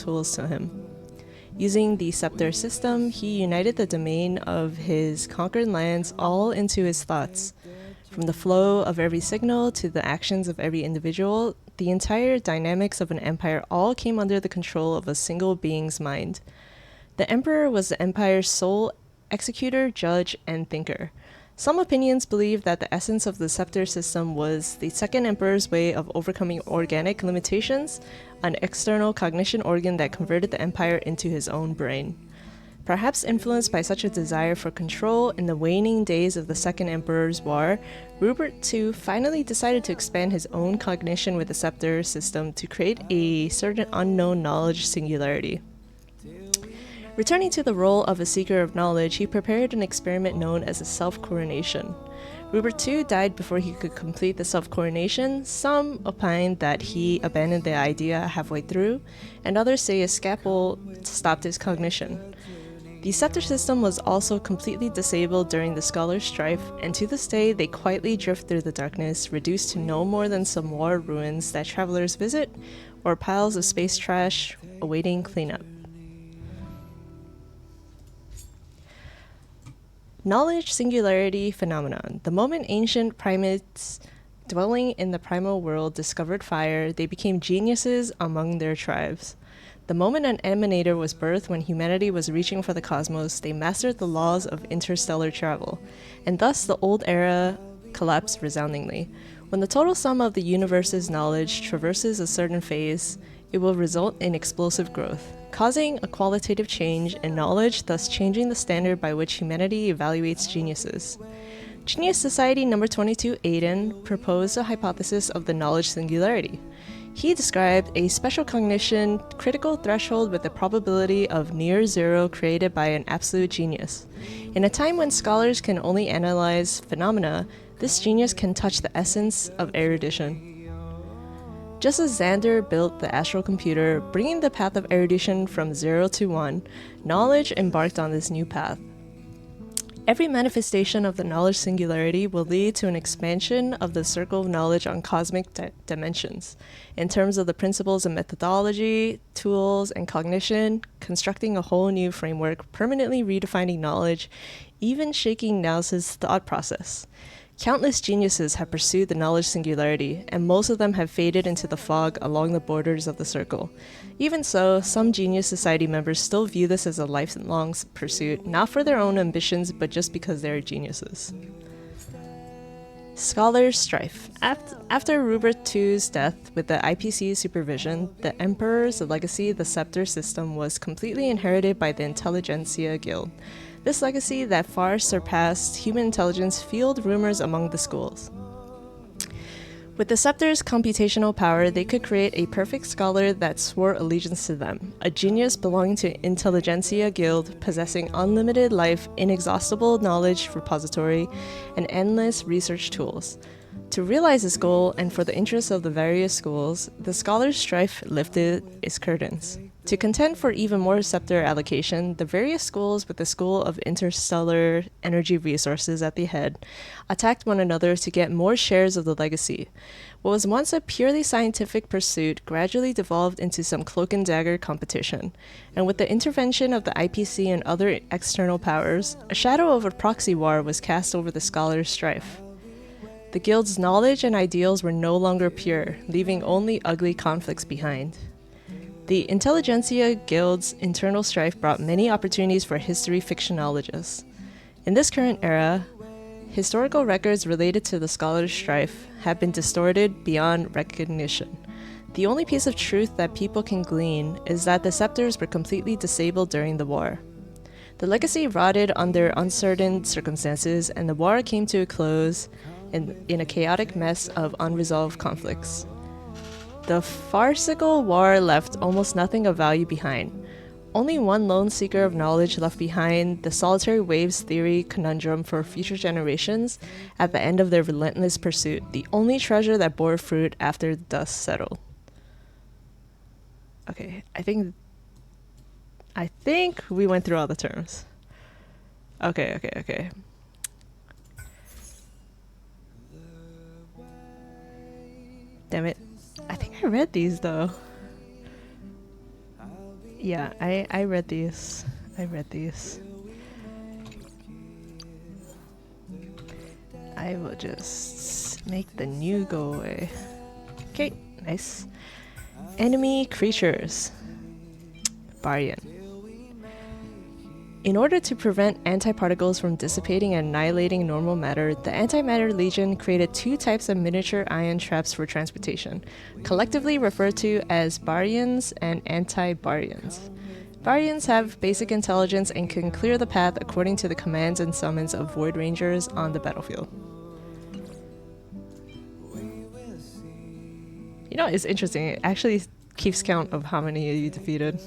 tools to him. Using the scepter system, he united the domain of his conquered lands all into his thoughts. From the flow of every signal to the actions of every individual, the entire dynamics of an empire all came under the control of a single being's mind. The emperor was the empire's sole executor, judge, and thinker. Some opinions believe that the essence of the scepter system was the second emperor's way of overcoming organic limitations, an external cognition organ that converted the empire into his own brain. Perhaps influenced by such a desire for control in the waning days of the Second Emperor's War, Rupert II finally decided to expand his own cognition with the scepter system to create a certain unknown knowledge singularity. Returning to the role of a seeker of knowledge, he prepared an experiment known as a self-coronation. Rupert II died before he could complete the self-coronation. Some opine that he abandoned the idea halfway through, and others say a scalpel stopped his cognition. The scepter system was also completely disabled during the Scholar's Strife, and to this day they quietly drift through the darkness, reduced to no more than some war ruins that travelers visit, or piles of space trash awaiting cleanup. Knowledge singularity phenomenon. The moment ancient primates dwelling in the primal world discovered fire, they became geniuses among their tribes. The moment an emanator was birthed when humanity was reaching for the cosmos, they mastered the laws of interstellar travel, and thus the old era collapsed resoundingly. When the total sum of the universe's knowledge traverses a certain phase, it will result in explosive growth, causing a qualitative change in knowledge, thus changing the standard by which humanity evaluates geniuses. Genius Society number 22 Aiden proposed a hypothesis of the knowledge singularity. He described a special cognition critical threshold with a probability of near zero created by an absolute genius. In a time when scholars can only analyze phenomena, this genius can touch the essence of erudition. Just as Xander built the astral computer, bringing the path of erudition from 0 to 1, knowledge embarked on this new path. Every manifestation of the knowledge singularity will lead to an expansion of the circle of knowledge on cosmic dimensions, in terms of the principles of methodology, tools, and cognition, constructing a whole new framework, permanently redefining knowledge, even shaking Naus's thought process. Countless geniuses have pursued the knowledge singularity, and most of them have faded into the fog along the borders of the circle. Even so, some Genius Society members still view this as a lifelong pursuit, not for their own ambitions, but just because they are geniuses. Scholar's Strife. After Rupert II's death, with the IPC's supervision, the Emperor's legacy, the scepter system, was completely inherited by the Intelligentsia Guild. This legacy that far surpassed human intelligence fueled rumors among the schools. With the scepter's computational power, they could create a perfect scholar that swore allegiance to them, a genius belonging to Intelligentsia Guild, possessing unlimited life, inexhaustible knowledge repository, and endless research tools. To realize this goal, and for the interests of the various schools, the Scholar's Strife lifted its curtains. To contend for even more scepter allocation, the various schools, with the School of Interstellar Energy Resources at the head, attacked one another to get more shares of the legacy. What was once a purely scientific pursuit gradually devolved into some cloak and dagger competition, and with the intervention of the IPC and other external powers, a shadow of a proxy war was cast over the Scholar's Strife. The guild's knowledge and ideals were no longer pure, leaving only ugly conflicts behind. The Intelligentsia Guild's internal strife brought many opportunities for history fictionologists. In this current era, historical records related to the Scholar's Strife have been distorted beyond recognition. The only piece of truth that people can glean is that the scepters were completely disabled during the war. The legacy rotted under uncertain circumstances, and the war came to a close in a chaotic mess of unresolved conflicts. The farcical war left almost nothing of value behind. Only one lone seeker of knowledge left behind the solitary waves theory conundrum for future generations at the end of their relentless pursuit, the only treasure that bore fruit after the dust settled. Okay, I think we went through all the terms. Okay. Damn it. I think I read these though. Yeah, I read these. I read these. I will just make the new go away. Okay, nice. Enemy creatures. Barian. In order to prevent antiparticles from dissipating and annihilating normal matter, the Antimatter Legion created two types of miniature ion traps for transportation, collectively referred to as Barians and Anti-Barians. Barians have basic intelligence and can clear the path according to the commands and summons of Void Rangers on the battlefield. You know, it's interesting. It actually keeps count of how many you defeated.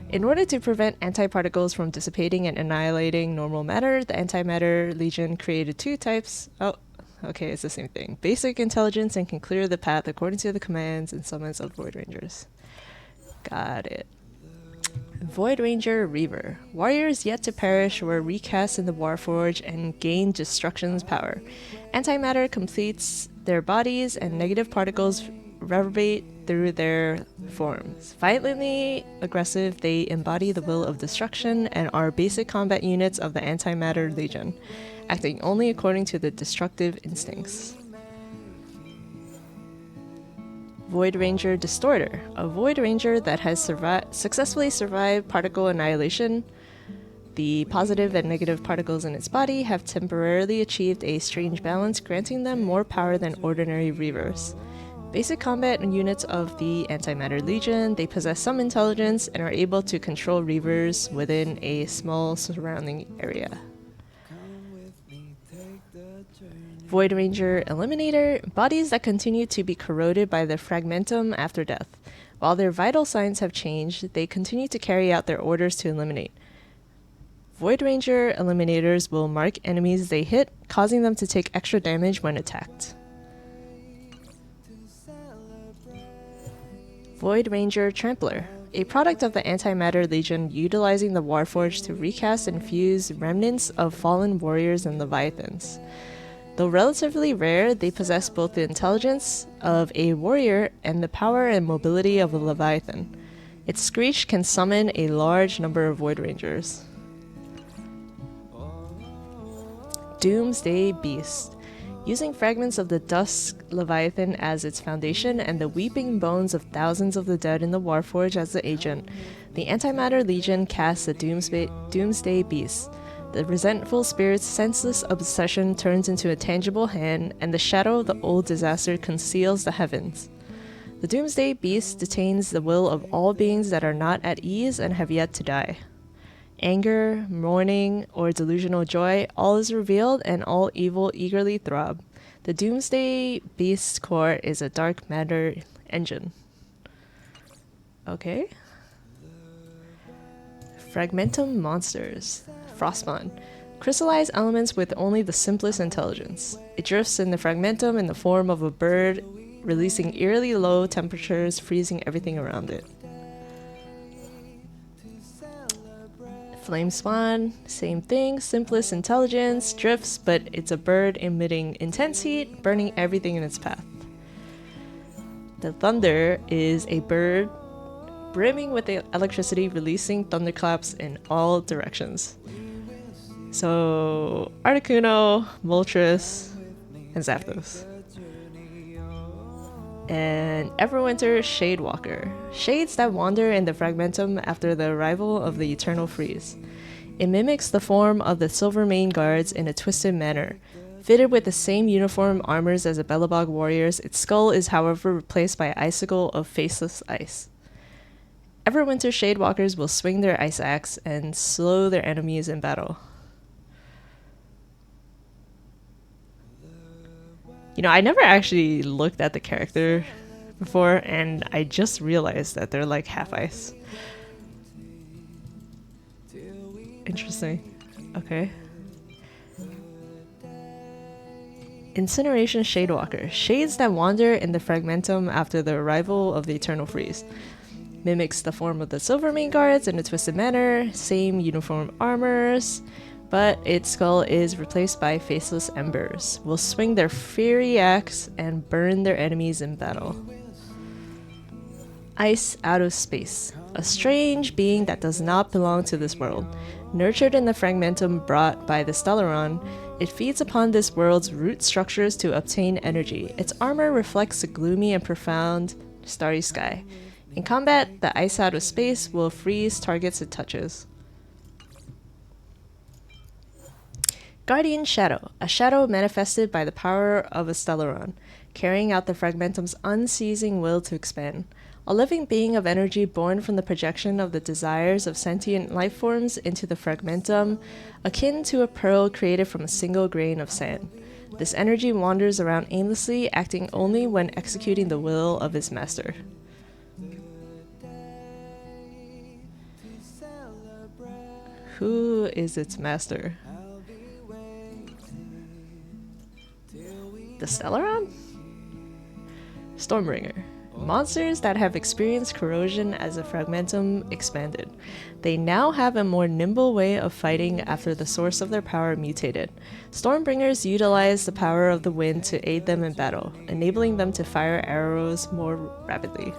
In order to prevent antiparticles from dissipating and annihilating normal matter, the Antimatter Legion created two types. Oh, okay, it's the same thing. Basic intelligence and can clear the path according to the commands and summons of Void Rangers. Got it. Void Ranger Reaver. Warriors yet to perish were recast in the Warforged and gained Destruction's power. Antimatter completes their bodies and negative particles reverberate through their forms. Violently aggressive, they embody the will of destruction and are basic combat units of the Antimatter Legion, acting only according to the destructive instincts. Void Ranger Distorter, a Void Ranger that has successfully survived particle annihilation. The positive and negative particles in its body have temporarily achieved a strange balance, granting them more power than ordinary Reavers. Basic combat units of the Antimatter Legion, they possess some intelligence and are able to control Reavers within a small surrounding area. Void Ranger Eliminator, bodies that continue to be corroded by the fragmentum after death. While their vital signs have changed, they continue to carry out their orders to eliminate. Void Ranger Eliminators will mark enemies they hit, causing them to take extra damage when attacked. Void Ranger Trampler, a product of the Antimatter Legion utilizing the Warforged to recast and fuse remnants of fallen warriors and leviathans. Though relatively rare, they possess both the intelligence of a warrior and the power and mobility of a leviathan. Its screech can summon a large number of Void Rangers. Doomsday Beast. Using fragments of the Dusk Leviathan as its foundation and the weeping bones of thousands of the dead in the Warforged as the agent, the Antimatter Legion casts the Doomsday Beast. The resentful spirit's senseless obsession turns into a tangible hand, and the shadow of the old disaster conceals the heavens. The Doomsday Beast detains the will of all beings that are not at ease and have yet to die. Anger, mourning, or delusional joy, all is revealed and all evil eagerly throb. The Doomsday Beast's core is a dark matter engine. Okay. Fragmentum Monsters. Frostbond. Crystallized elements with only the simplest intelligence. It drifts in the fragmentum in the form of a bird, releasing eerily low temperatures, freezing everything around it. Flame Spawn, same thing, simplest intelligence, drifts, but it's a bird emitting intense heat, burning everything in its path. The Thunder is a bird brimming with electricity, releasing thunderclaps in all directions. So, Articuno, Moltres, and Zapdos. And Everwinter Shadewalker. Shades that wander in the fragmentum after the arrival of the Eternal Freeze. It mimics the form of the Silvermane Guards in a twisted manner. Fitted with the same uniform armors as the Belobog warriors, its skull is however replaced by an icicle of faceless ice. Everwinter Shadewalkers will swing their ice axe and slow their enemies in battle. You know, I never actually looked at the character before, and I just realized that they're like half ice. Interesting. Okay. Incineration Shadewalker. Shades that wander in the fragmentum after the arrival of the Eternal Freeze. Mimics the form of the Silvermane Guards in a twisted manner, same uniform armors, but its skull is replaced by faceless embers. Will swing their fiery axe and burn their enemies in battle. Ice out of space, a strange being that does not belong to this world. Nurtured in the fragmentum brought by the Stellaron, it feeds upon this world's root structures to obtain energy. Its armor reflects the gloomy and profound starry sky. In combat, the ice out of space will freeze targets it touches. Guardian Shadow, a shadow manifested by the power of a Stellaron, carrying out the fragmentum's unceasing will to expand. A living being of energy born from the projection of the desires of sentient life forms into the fragmentum, akin to a pearl created from a single grain of sand. This energy wanders around aimlessly, acting only when executing the will of its master. Who is its master? The Stellaron? Stormbringer. Monsters that have experienced corrosion as the fragmentum expanded. They now have a more nimble way of fighting after the source of their power mutated. Stormbringers utilize the power of the wind to aid them in battle, enabling them to fire arrows more rapidly.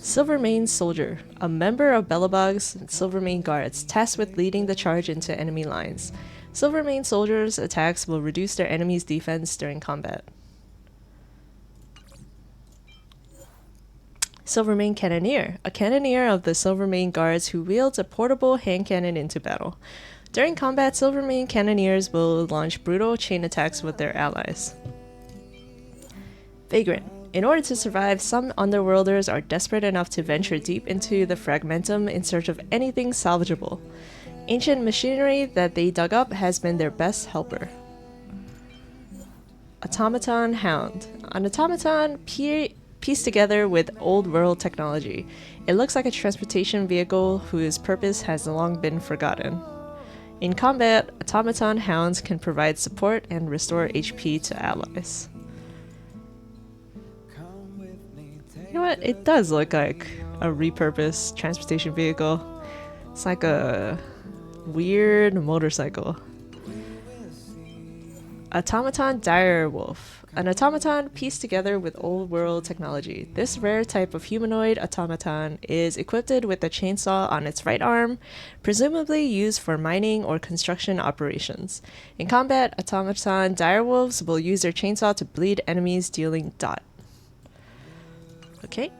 Silvermane Soldier, a member of Belobog's Silvermane Guards, tasked with leading the charge into enemy lines. Silvermane soldiers' attacks will reduce their enemy's defense during combat. Silvermane Cannoneer, a cannoneer of the Silvermane Guards who wields a portable hand cannon into battle. During combat, Silvermane Cannoneers will launch brutal chain attacks with their allies. Vagrant. In order to survive, some underworlders are desperate enough to venture deep into the fragmentum in search of anything salvageable. Ancient machinery that they dug up has been their best helper. Automaton Hound. An automaton pieced together with old world technology. It looks like a transportation vehicle whose purpose has long been forgotten. In combat, automaton hounds can provide support and restore HP to allies. You know what? It does look like a repurposed transportation vehicle. It's like a weird motorcycle. Automaton Direwolf. An automaton pieced together with old world technology. This rare type of humanoid automaton is equipped with a chainsaw on its right arm, presumably used for mining or construction operations. In combat, automaton direwolves will use their chainsaw to bleed enemies, dealing dot. Okay.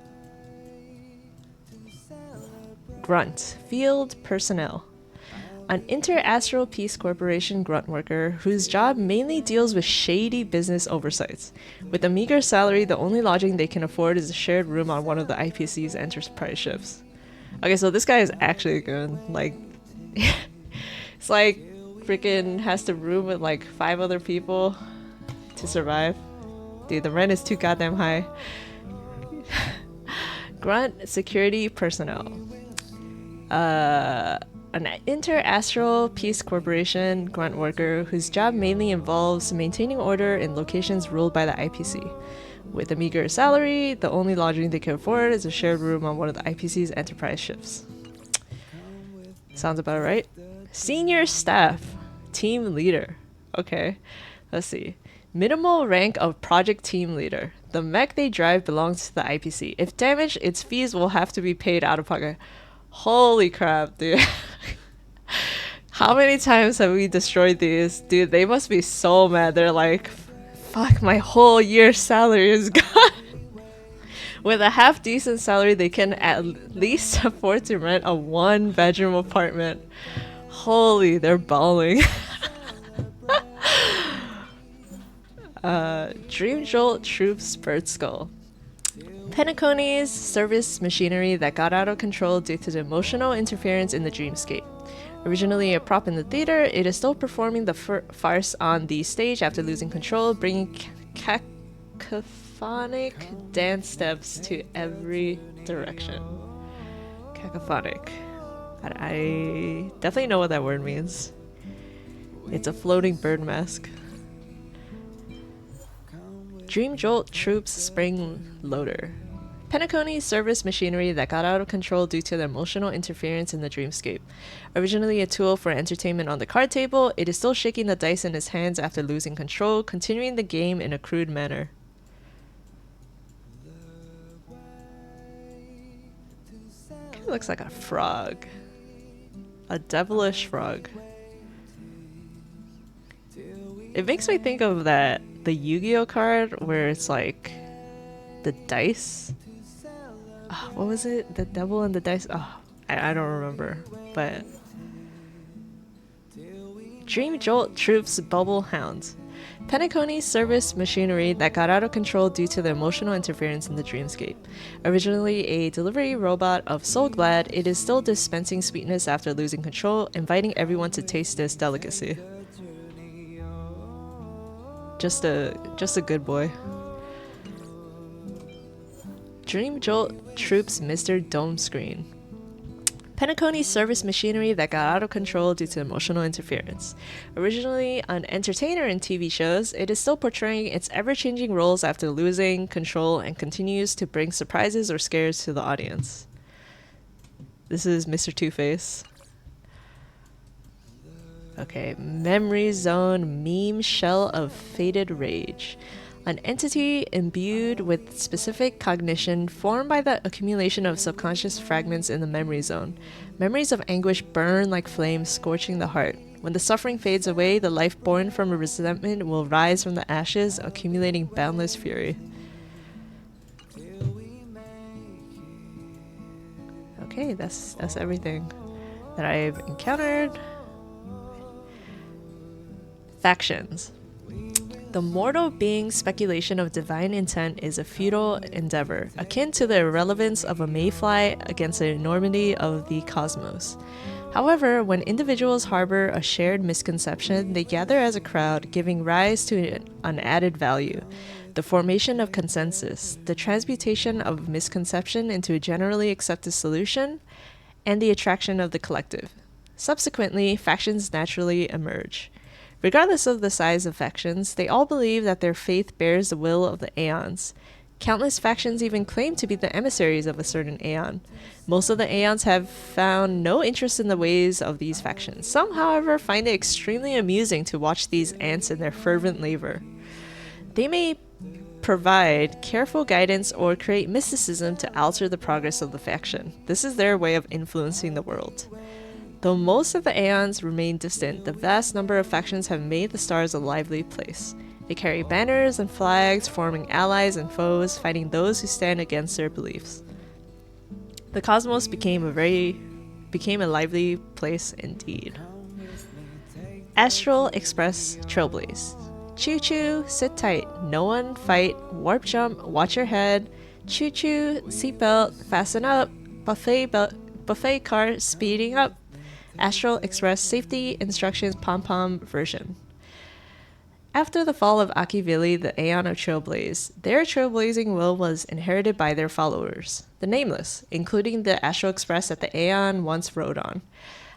Grunt. Field Personnel. An inter-astral peace corporation grunt worker whose job mainly deals with shady business oversights. With a meager salary, the only lodging they can afford is a shared room on one of the IPC's Enterprise ships. Okay, so this guy is actually good. Like, it's like freaking has to room with like 5 other people to survive. Dude, the rent is too goddamn high. Grunt Security Personnel. An inter-astral peace corporation grunt worker whose job mainly involves maintaining order in locations ruled by the IPC. With a meager salary, the only lodging they can afford is a shared room on one of the IPC's Enterprise ships. Sounds about right. Senior Staff. Team Leader. Okay, let's see. Minimal rank of Project Team Leader. The mech they drive belongs to the IPC. If damaged, its fees will have to be paid out of pocket. Holy crap, dude. How many times have we destroyed these? Dude, they must be so mad. They're like, fuck, my whole year's salary is gone. With a half-decent salary, they can at least afford to rent a 1-bedroom apartment. Holy, they're bawling. Dream Jolt Troop Spurt Skull. Penacony's service machinery that got out of control due to the emotional interference in the dreamscape. Originally a prop in the theater, it is still performing the farce on the stage after losing control, bringing cacophonic dance steps to every direction. Cacophonic. I definitely know what that word means. It's a floating bird mask. Dream Jolt Troops Spring Loader. Penacony's service machinery that got out of control due to the emotional interference in the dreamscape. Originally a tool for entertainment on the card table, it is still shaking the dice in its hands after losing control, continuing the game in a crude manner. It looks like a frog. A devilish frog. It makes me think of the Yu-Gi-Oh card where it's like the dice. Oh, what was it? The devil and the dice? Oh, I don't remember. But Dream Jolt Troops Bubble Hound. Penacony service machinery that got out of control due to the emotional interference in the dreamscape. Originally a delivery robot of Soul Glad, it is still dispensing sweetness after losing control, inviting everyone to taste this delicacy. Just a good boy. Dream Jolt Troops Mr. Dome Screen. Penacony service machinery that got out of control due to emotional interference. Originally an entertainer in TV shows, it is still portraying its ever-changing roles after losing control and continues to bring surprises or scares to the audience. This is Mr. Two-Face. Okay, Memory Zone Meme Shell of Fated Rage. An entity imbued with specific cognition formed by the accumulation of subconscious fragments in the memory zone. Memories of anguish burn like flames, scorching the heart. When the suffering fades away, the life born from a resentment will rise from the ashes, accumulating boundless fury. Okay, that's everything that I've encountered. Factions. The mortal being's speculation of divine intent is a futile endeavor, akin to the irrelevance of a mayfly against the enormity of the cosmos. However, when individuals harbor a shared misconception, they gather as a crowd, giving rise to an added value. The formation of consensus, the transmutation of misconception into a generally accepted solution, and the attraction of the collective. Subsequently, factions naturally emerge. Regardless of the size of factions, they all believe that their faith bears the will of the Aeons. Countless factions even claim to be the emissaries of a certain Aeon. Most of the Aeons have found no interest in the ways of these factions. Some, however, find it extremely amusing to watch these ants in their fervent labor. They may provide careful guidance or create mysticism to alter the progress of the faction. This is their way of influencing the world. Though most of the Aeons remain distant, the vast number of factions have made the stars a lively place. They carry banners and flags, forming allies and foes, fighting those who stand against their beliefs. The cosmos became a lively place indeed. Astral Express Trailblaze. Choo-choo, sit tight, no one fight, warp jump, watch your head, choo-choo, seatbelt, fasten up, buffet car speeding up. Astral Express Safety Instructions Pom-Pom version. After the fall of Akivili, the Aeon of Trailblaze, their trailblazing will was inherited by their followers, the Nameless, including the Astral Express that the Aeon once rode on.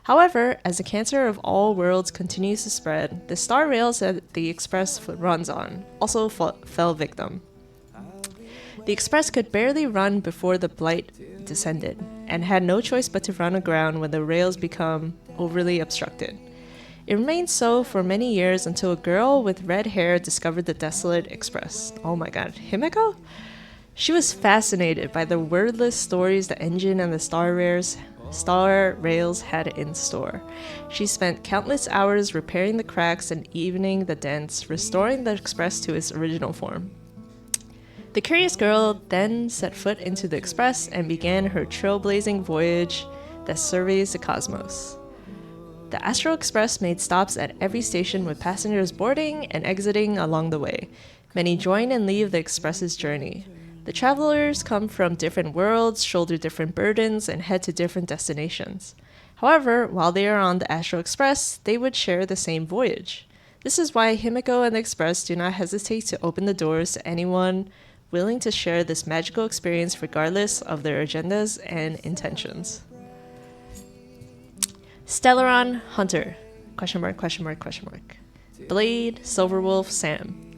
However, as the cancer of all worlds continues to spread, the star rails that the Express runs on also fell victim. The Express could barely run before the blight descended, and had no choice but to run aground when the rails become overly obstructed. It remained so for many years until a girl with red hair discovered the desolate Express. Oh my god, Himeko? She was fascinated by the wordless stories the engine and the star rails had in store. She spent countless hours repairing the cracks and evening the dents, restoring the Express to its original form. The curious girl then set foot into the Express and began her trailblazing voyage that surveys the cosmos. The Astral Express made stops at every station with passengers boarding and exiting along the way. Many join and leave the Express's journey. The travelers come from different worlds, shoulder different burdens, and head to different destinations. However, while they are on the Astral Express, they would share the same voyage. This is why Himeko and the Express do not hesitate to open the doors to anyone willing to share this magical experience regardless of their agendas and intentions. Stellaron Hunter, ? Blade, Silverwolf, Sam.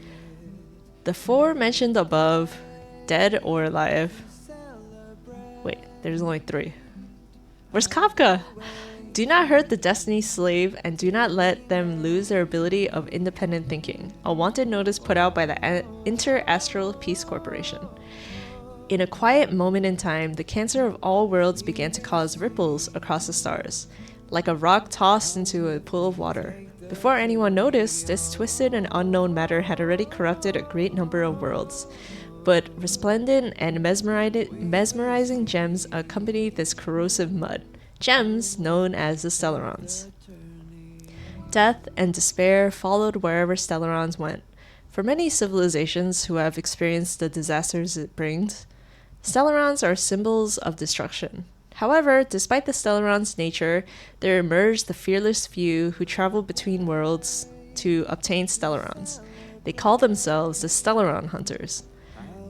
The four mentioned above, dead or alive. Wait, there's only 3. Where's Kafka? Do not hurt the Destiny's slave and do not let them lose their ability of independent thinking. A wanted notice put out by the Inter-Astral Peace Corporation. In a quiet moment in time, the cancer of all worlds began to cause ripples across the stars, like a rock tossed into a pool of water. Before anyone noticed, this twisted and unknown matter had already corrupted a great number of worlds. But resplendent and mesmerizing gems accompanied this corrosive mud, gems known as the Stellarons. Death and despair followed wherever Stellarons went. For many civilizations who have experienced the disasters it brings, Stellarons are symbols of destruction. However, despite the Stellarons' nature, there emerged the fearless few who travel between worlds to obtain Stellarons. They call themselves the Stellaron Hunters.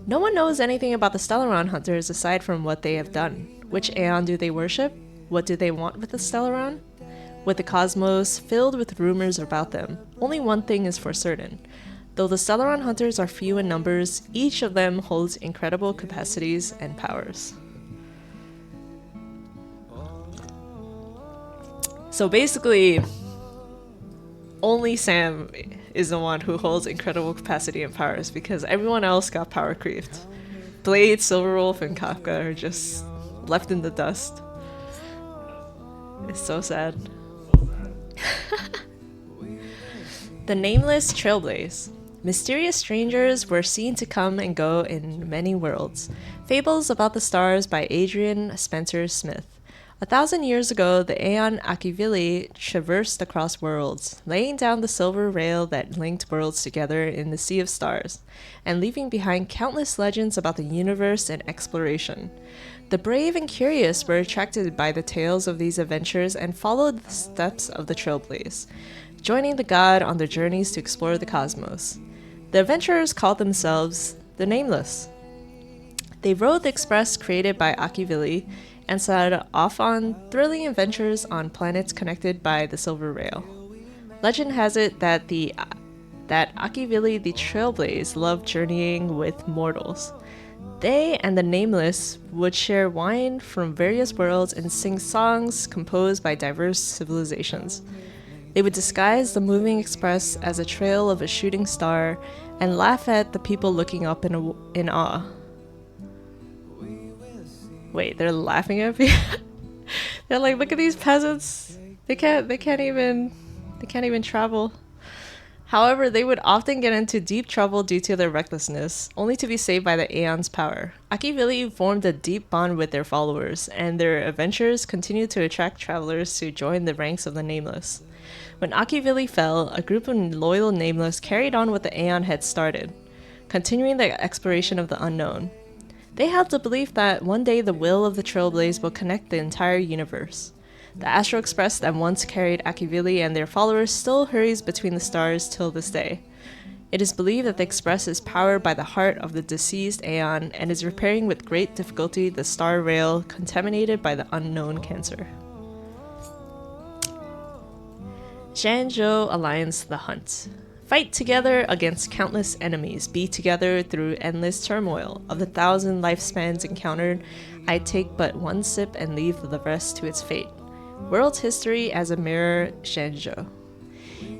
No one knows anything about the Stellaron Hunters aside from what they have done. Which Aeon do they worship? What do they want with the Stellaron? With the cosmos filled with rumors about them, only one thing is for certain. Though the Stellaron Hunters are few in numbers, each of them holds incredible capacities and powers. So basically, only Sam is the one who holds incredible capacity and powers because everyone else got power creeped. Blade, Silverwolf, and Kafka are just left in the dust. It's so sad. The Nameless Trailblaze. Mysterious strangers were seen to come and go in many worlds. Fables about the Stars by Adrian Spencer Smith. 1,000 years ago, the Aeon Akivili traversed across worlds, laying down the silver rail that linked worlds together in the Sea of Stars, and leaving behind countless legends about the universe and exploration. The brave and curious were attracted by the tales of these adventures and followed the steps of the Trailblaze, joining the god on their journeys to explore the cosmos. The adventurers called themselves the Nameless. They rode the express created by Akivili and set off on thrilling adventures on planets connected by the Silver Rail. Legend has it that Akivili the Trailblaze loved journeying with mortals. They and the Nameless would share wine from various worlds and sing songs composed by diverse civilizations. They would disguise the moving express as a trail of a shooting star and laugh at the people looking up in awe. Wait, they're laughing at me? They're like, look at these peasants. They can't even travel. However, they would often get into deep trouble due to their recklessness, only to be saved by the Aeon's power. Akivili formed a deep bond with their followers, and their adventures continued to attract travelers to join the ranks of the Nameless. When Akivili fell, a group of loyal Nameless carried on what the Aeon had started, continuing the exploration of the unknown. They held the belief that one day the will of the Trailblaze will connect the entire universe. The Astral Express that once carried Akivili and their followers still hurries between the stars till this day. It is believed that the Express is powered by the heart of the deceased Aeon and is repairing with great difficulty the star rail contaminated by the unknown cancer. Zhanzhou Alliance The Hunt. Fight together against countless enemies. Be together through endless turmoil. Of the 1,000 lifespans encountered, I take but one sip and leave the rest to its fate. World history as a mirror, Zhanzhou.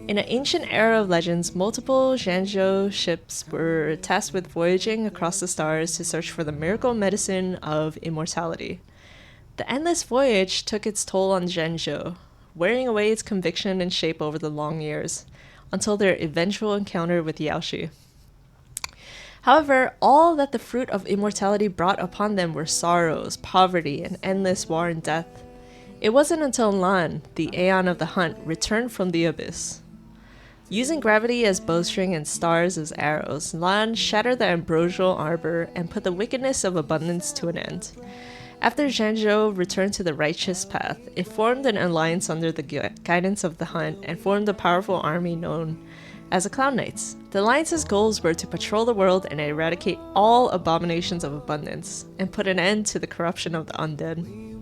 In an ancient era of legends, multiple Zhanzhou ships were tasked with voyaging across the stars to search for the miracle medicine of immortality. The endless voyage took its toll on Zhanzhou, wearing away its conviction and shape over the long years, until their eventual encounter with Yaoshi. However, all that the fruit of immortality brought upon them were sorrows, poverty, and endless war and death. It wasn't until Lan, the Aeon of the Hunt, returned from the abyss. Using gravity as bowstring and stars as arrows, Lan shattered the ambrosial arbor and put the wickedness of abundance to an end. After Zhanzhou returned to the righteous path, it formed an alliance under the guidance of the Hunt and formed a powerful army known as the Cloud Knights. The alliance's goals were to patrol the world and eradicate all abominations of abundance, and put an end to the corruption of the undead.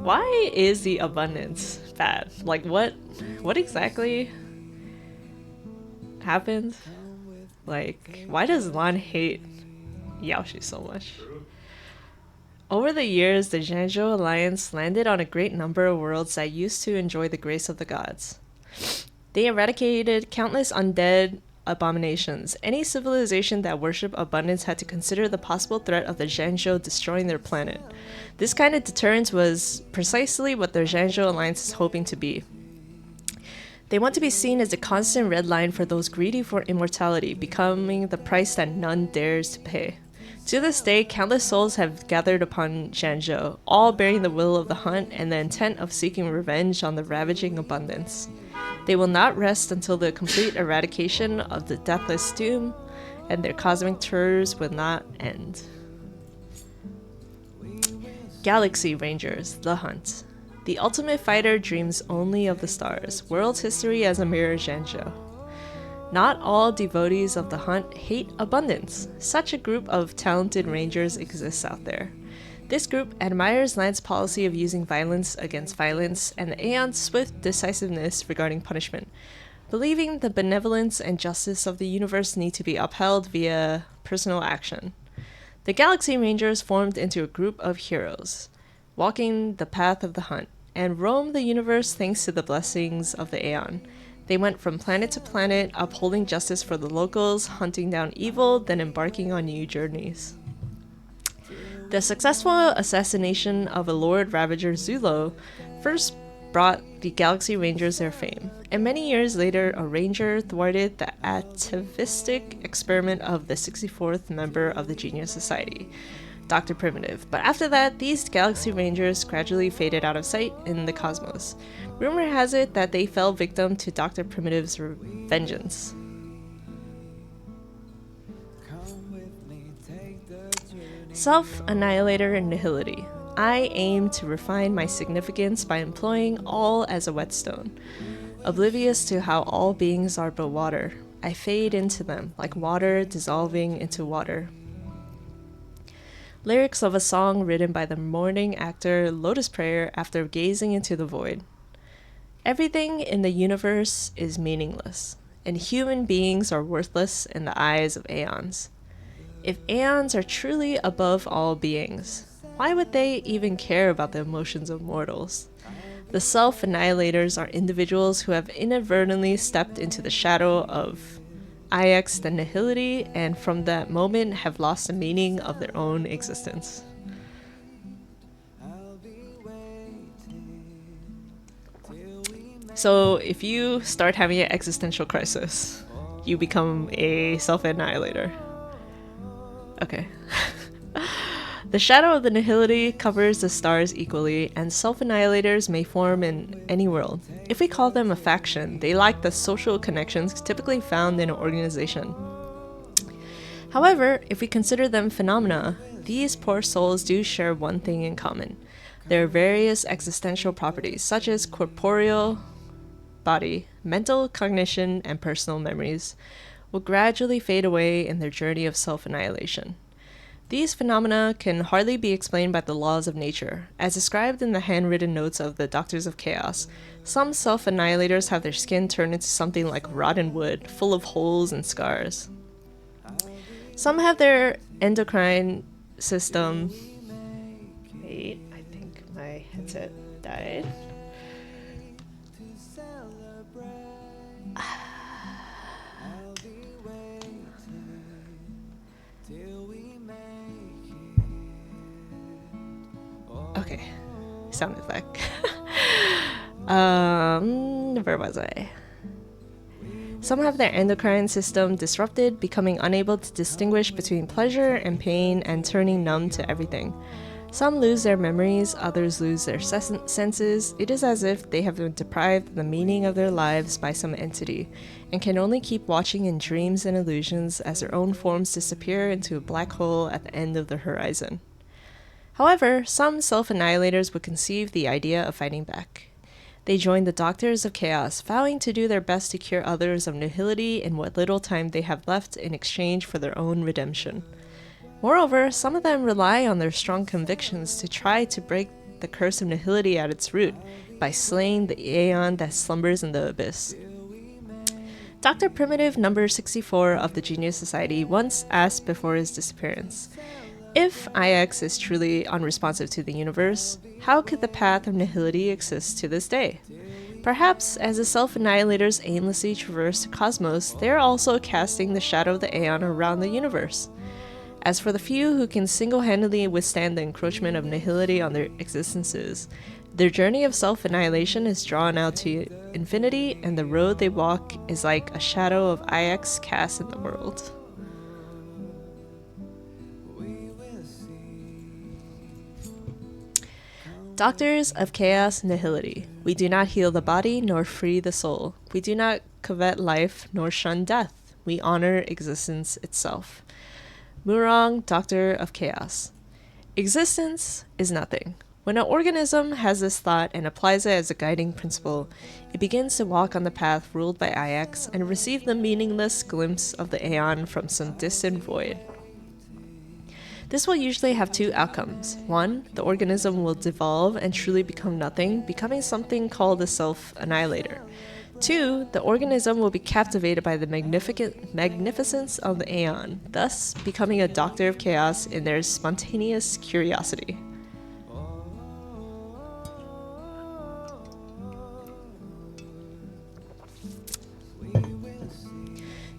Why is the abundance bad? Like, what exactly happened? Like, why does Lan hate Yaoshi so much? Over the years, the Zhangzhou Alliance landed on a great number of worlds that used to enjoy the grace of the gods. They eradicated countless undead abominations. Any civilization that worshipped abundance had to consider the possible threat of the Zhangzhou destroying their planet. This kind of deterrence was precisely what the Zhangzhou Alliance is hoping to be. They want to be seen as a constant red line for those greedy for immortality, becoming the price that none dares to pay. To this day, countless souls have gathered upon Zhangzhou, all bearing the will of the hunt and the intent of seeking revenge on the ravaging abundance. They will not rest until the complete eradication of the deathless doom, and their cosmic tours will not end. Galaxy Rangers, The Hunt. The ultimate fighter dreams only of the stars, world's history as a mirror Zhangzhou. Not all devotees of the hunt hate abundance. Such a group of talented rangers exists out there. This group admires Land's policy of using violence against violence and the Aeon's swift decisiveness regarding punishment, believing the benevolence and justice of the universe need to be upheld via personal action. The Galaxy Rangers formed into a group of heroes, walking the path of the hunt, and roamed the universe thanks to the blessings of the Aeon. They went from planet to planet, upholding justice for the locals, hunting down evil, then embarking on new journeys. The successful assassination of a Lord Ravager Zulo first brought the Galaxy Rangers their fame, and many years later a ranger thwarted the atavistic experiment of the 64th member of the Genius Society, Dr. Primitive. But after that, these Galaxy Rangers gradually faded out of sight in the cosmos. Rumor has it that they fell victim to Dr. Primitive's vengeance. Self-annihilator and nihility. I aim to refine my significance by employing all as a whetstone. Oblivious to how all beings are but water, I fade into them, like water dissolving into water. Lyrics of a song written by the mourning actor Lotus Prayer after gazing into the void. Everything in the universe is meaningless, and human beings are worthless in the eyes of aeons. If aeons are truly above all beings, why would they even care about the emotions of mortals? The self-annihilators are individuals who have inadvertently stepped into the shadow of IX the nihility, and from that moment have lost the meaning of their own existence. So if you start having an existential crisis, you become a self-annihilator. Okay. The shadow of the nihility covers the stars equally, and self-annihilators may form in any world. If we call them a faction, they lack the social connections typically found in an organization. However, if we consider them phenomena, these poor souls do share one thing in common. Their various existential properties, such as corporeal body, mental cognition, and personal memories, will gradually fade away in their journey of self-annihilation. These phenomena can hardly be explained by the laws of nature. As described in the handwritten notes of the Doctors of Chaos, some self-annihilators have their skin turned into something like rotten wood, full of holes and scars. Some have their endocrine system... Wait, I think my headset died. Okay, sound effect. Where was I? Some have their endocrine system disrupted, becoming unable to distinguish between pleasure and pain and turning numb to everything. Some lose their memories, others lose their senses. It is as if they have been deprived of the meaning of their lives by some entity, and can only keep watching in dreams and illusions as their own forms disappear into a black hole at the end of the horizon. However, some self-annihilators would conceive the idea of fighting back. They join the Doctors of Chaos, vowing to do their best to cure others of nihility in what little time they have left in exchange for their own redemption. Moreover, some of them rely on their strong convictions to try to break the curse of nihility at its root by slaying the aeon that slumbers in the abyss. Dr. Primitive number 64 of the Genius Society once asked before his disappearance, If IX is truly unresponsive to the universe, how could the path of nihility exist to this day? Perhaps, as the self-annihilators aimlessly traverse the cosmos, they are also casting the shadow of the Aeon around the universe. As for the few who can single-handedly withstand the encroachment of nihility on their existences, their journey of self-annihilation is drawn out to infinity, and the road they walk is like a shadow of IX cast in the world. Doctors of Chaos Nihility. We do not heal the body nor free the soul. We do not covet life nor shun death. We honor existence itself. Murong, Doctor of Chaos. Existence is nothing. When an organism has this thought and applies it as a guiding principle, it begins to walk on the path ruled by IX and receive the meaningless glimpse of the Aeon from some distant void. This will usually have two outcomes. One, the organism will devolve and truly become nothing, becoming something called a self-annihilator. Two, the organism will be captivated by the magnificence of the Aeon, thus becoming a Doctor of Chaos in their spontaneous curiosity.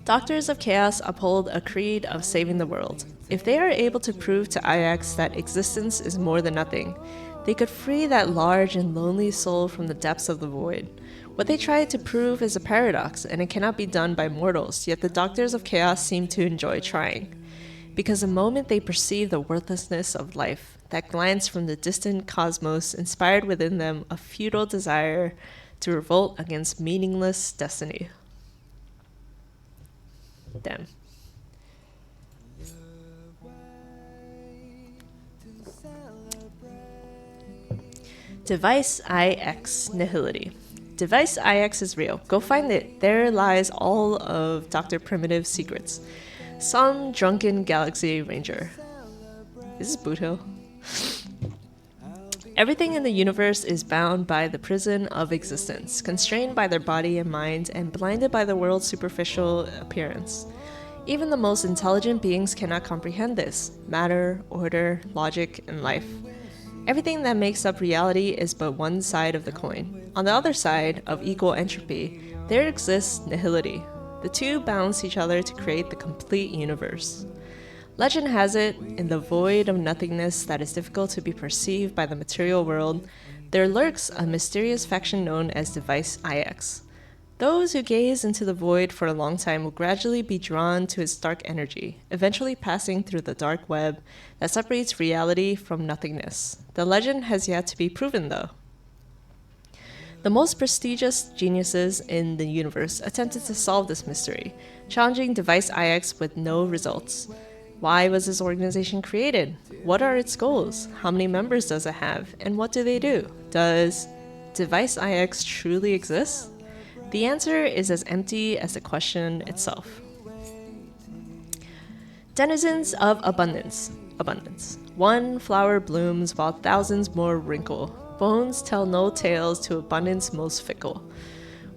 Doctors of Chaos uphold a creed of saving the world. If they are able to prove to IX that existence is more than nothing, they could free that large and lonely soul from the depths of the void. What they try to prove is a paradox, and it cannot be done by mortals, yet the Doctors of Chaos seem to enjoy trying. Because the moment they perceive the worthlessness of life, that glance from the distant cosmos inspired within them a futile desire to revolt against meaningless destiny. Damn. Device IX Nihility. Device IX is real. Go find it. There lies all of Dr. Primitive's secrets. Some drunken galaxy ranger. This is Boot Hill. Everything in the universe is bound by the prison of existence, constrained by their body and mind, and blinded by the world's superficial appearance. Even the most intelligent beings cannot comprehend this: matter, order, logic, and life. Everything that makes up reality is but one side of the coin. On the other side, of equal entropy, there exists nihility. The two balance each other to create the complete universe. Legend has it, in the void of nothingness that is difficult to be perceived by the material world, there lurks a mysterious faction known as Device IX. Those who gaze into the void for a long time will gradually be drawn to its dark energy, eventually passing through the dark web that separates reality from nothingness. The legend has yet to be proven, though. The most prestigious geniuses in the universe attempted to solve this mystery, challenging Device IX with no results. Why was this organization created? What are its goals? How many members does it have? And what do they do? Does Device IX truly exist? The answer is as empty as the question itself. Denizens of abundance. Abundance. One flower blooms while thousands more wrinkle. Bones tell no tales to abundance most fickle.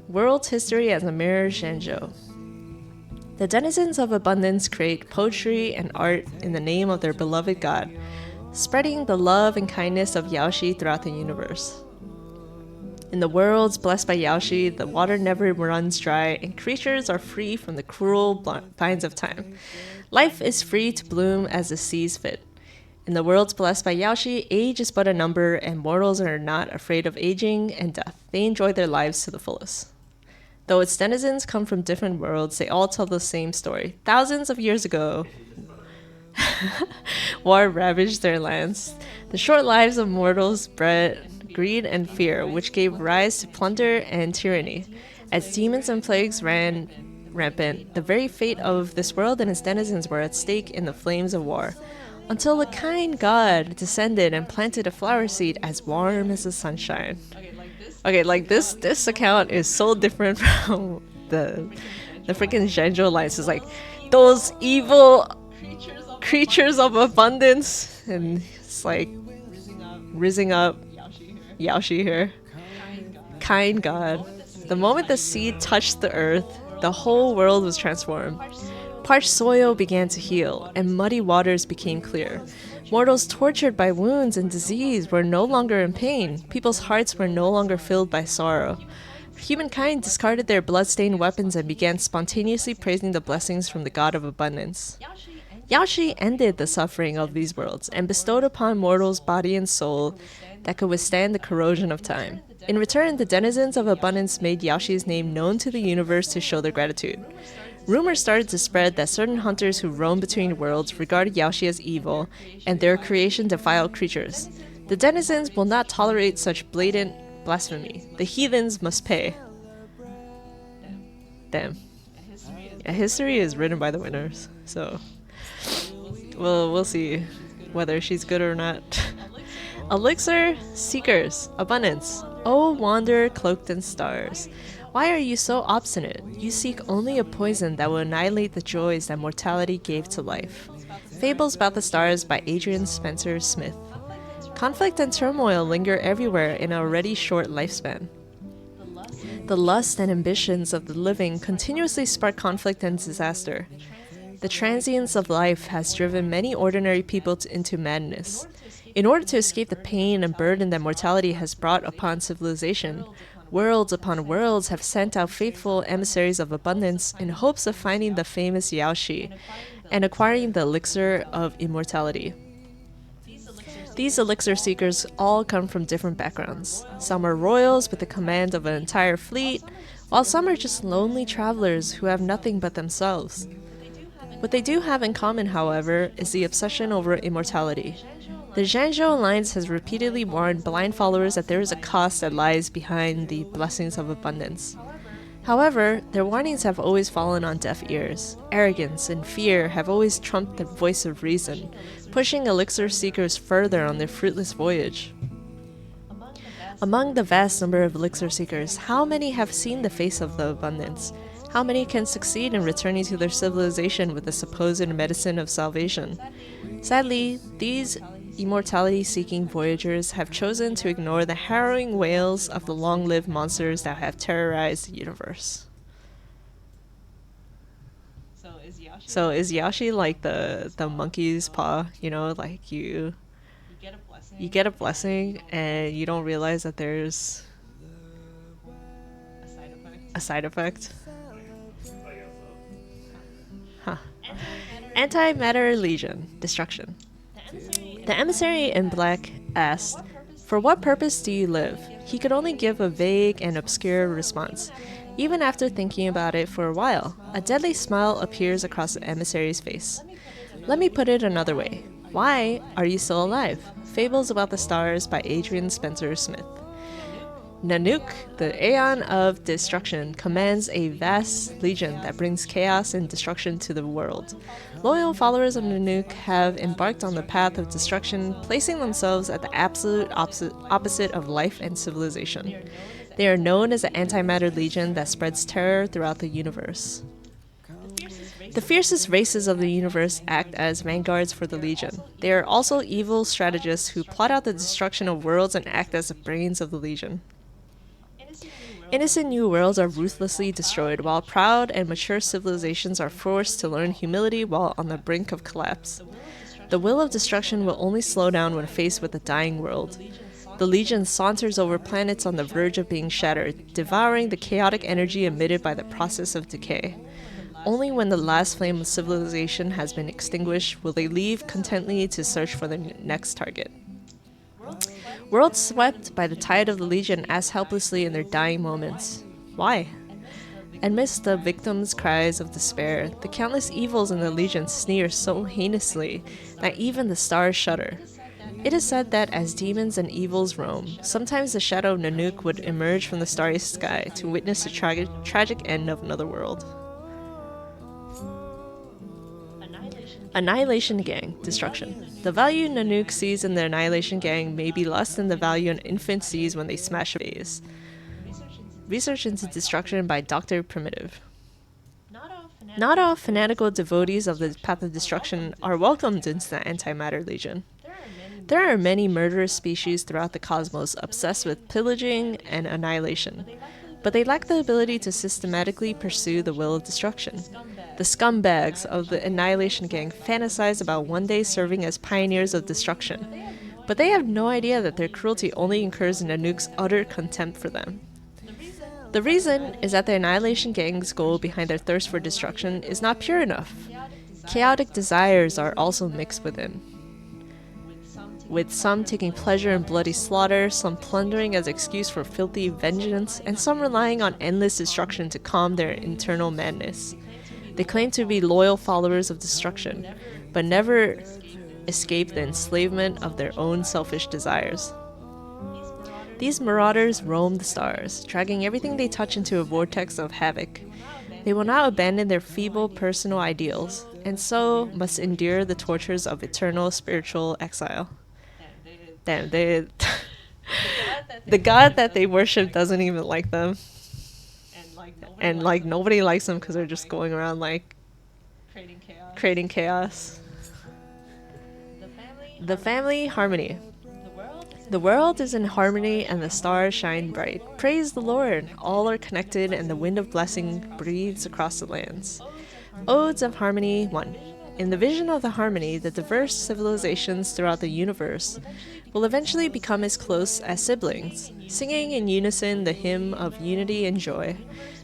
World history as a mirror Zhenzhou. The denizens of abundance create poetry and art in the name of their beloved god, spreading the love and kindness of Yaoshi throughout the universe. In the worlds blessed by Yaoshi, the water never runs dry, and creatures are free from the cruel binds of time. Life is free to bloom as the seas fit. In the worlds blessed by Yaoshi, age is but a number, and mortals are not afraid of aging and death. They enjoy their lives to the fullest. Though its denizens come from different worlds, they all tell the same story. Thousands of years ago, war ravaged their lands. The short lives of mortals bred greed and fear, which gave rise to plunder and tyranny. As demons and plagues ran rampant, the very fate of this world and its denizens were at stake in the flames of war, until a kind god descended and planted a flower seed as warm as the sunshine. Okay, like this account is so different from the freaking Zhenzhou lines. It's like those evil creatures of abundance, and it's like rising up. Yaoshi here. Kind God. The moment the seed touched the earth, the whole world was transformed. Parched soil began to heal, and muddy waters became clear. Mortals tortured by wounds and disease were no longer in pain. People's hearts were no longer filled by sorrow. Humankind discarded their blood-stained weapons and began spontaneously praising the blessings from the god of abundance. Yaoshi ended the suffering of these worlds and bestowed upon mortals body and soul that could withstand the corrosion of time. In return, the denizens of abundance made Yaoshi's name known to the universe to show their gratitude. Rumors started to spread that certain hunters who roam between worlds regarded Yaoshi as evil, and their creation defiled creatures. The denizens will not tolerate such blatant blasphemy. The heathens must pay. Damn. Yeah, history is written by the winners, so we'll see whether she's good or not. Elixir Seekers, Abundance. Oh, wanderer cloaked in stars. Why are you so obstinate? You seek only a poison that will annihilate the joys that mortality gave to life. Fables About the Stars by Adrian Spencer Smith. Conflict and turmoil linger everywhere in an already short lifespan. The lust and ambitions of the living continuously spark conflict and disaster. The transience of life has driven many ordinary people into madness. In order to escape the pain and burden that mortality has brought upon civilization, worlds upon worlds have sent out faithful emissaries of abundance in hopes of finding the famous Yaoshi and acquiring the elixir of immortality. These elixir seekers all come from different backgrounds. Some are royals with the command of an entire fleet, while some are just lonely travelers who have nothing but themselves. What they do have in common, however, is the obsession over immortality. The Zhangzhou Alliance has repeatedly warned blind followers that there is a cost that lies behind the blessings of abundance. However, their warnings have always fallen on deaf ears. Arrogance and fear have always trumped the voice of reason, pushing elixir seekers further on their fruitless voyage. Among the vast number of elixir seekers, how many have seen the face of the abundance? How many can succeed in returning to their civilization with the supposed medicine of salvation? Sadly, these immortality-seeking voyagers have chosen to ignore the harrowing wails of the long-lived monsters that have terrorized the universe. So is Yaoshi like the monkey's paw? You know, like you get a blessing and you don't realize that there's a side effect. Huh. Antimatter Legion, Destruction. The emissary in black asked, "For what purpose do you live?" He could only give a vague and obscure response. Even after thinking about it for a while, a deadly smile appears across the emissary's face. Let me put it another way. Why are you still alive? Fables About the Stars by Adrian Spencer Smith. Nanook, the Aeon of Destruction, commands a vast legion that brings chaos and destruction to the world. Loyal followers of Nanook have embarked on the path of destruction, placing themselves at the absolute opposite of life and civilization. They are known as the Antimatter Legion that spreads terror throughout the universe. The fiercest races of the universe act as vanguards for the Legion. They are also evil strategists who plot out the destruction of worlds and act as the brains of the Legion. Innocent new worlds are ruthlessly destroyed, while proud and mature civilizations are forced to learn humility while on the brink of collapse. The will of destruction will only slow down when faced with a dying world. The Legion saunters over planets on the verge of being shattered, devouring the chaotic energy emitted by the process of decay. Only when the last flame of civilization has been extinguished will they leave contentedly to search for their next target. Worlds swept by the tide of the Legion ask helplessly in their dying moments, why? Amidst the victims' cries of despair, the countless evils in the Legion sneer so heinously that even the stars shudder. It is said that as demons and evils roam, sometimes the shadow of Nanook would emerge from the starry sky to witness the tragic end of another world. Annihilation Gang, Destruction. The value Nanook sees in the Annihilation Gang may be less than the value an infant sees when they smash a vase. Research into Destruction by Dr. Primitive. Not all fanatical devotees of the Path of Destruction are welcomed into the Antimatter Legion. There are many murderous species throughout the cosmos obsessed with pillaging and annihilation. but they lack the ability to systematically pursue the will of destruction. The scumbags of the Annihilation Gang fantasize about one day serving as pioneers of destruction, but they have no idea that their cruelty only incurs in Anouk's utter contempt for them. The reason is that the Annihilation Gang's goal behind their thirst for destruction is not pure enough. Chaotic desires are also mixed within, with some taking pleasure in bloody slaughter, some plundering as excuse for filthy vengeance, and some relying on endless destruction to calm their internal madness. They claim to be loyal followers of destruction, but never escape the enslavement of their own selfish desires. These marauders roam the stars, dragging everything they touch into a vortex of havoc. They will not abandon their feeble personal ideals, and so must endure the tortures of eternal spiritual exile. Damn, the god that they worship doesn't even like them. And like nobody likes them because they're just going around like creating chaos. The family harmony. The world is in harmony and the stars shine bright. Praise the Lord! All are connected and the wind of blessing breathes across the lands. Odes of Harmony 1. In the vision of the harmony, the diverse civilizations throughout the universe will eventually become as close as siblings, singing in unison the hymn of unity and joy.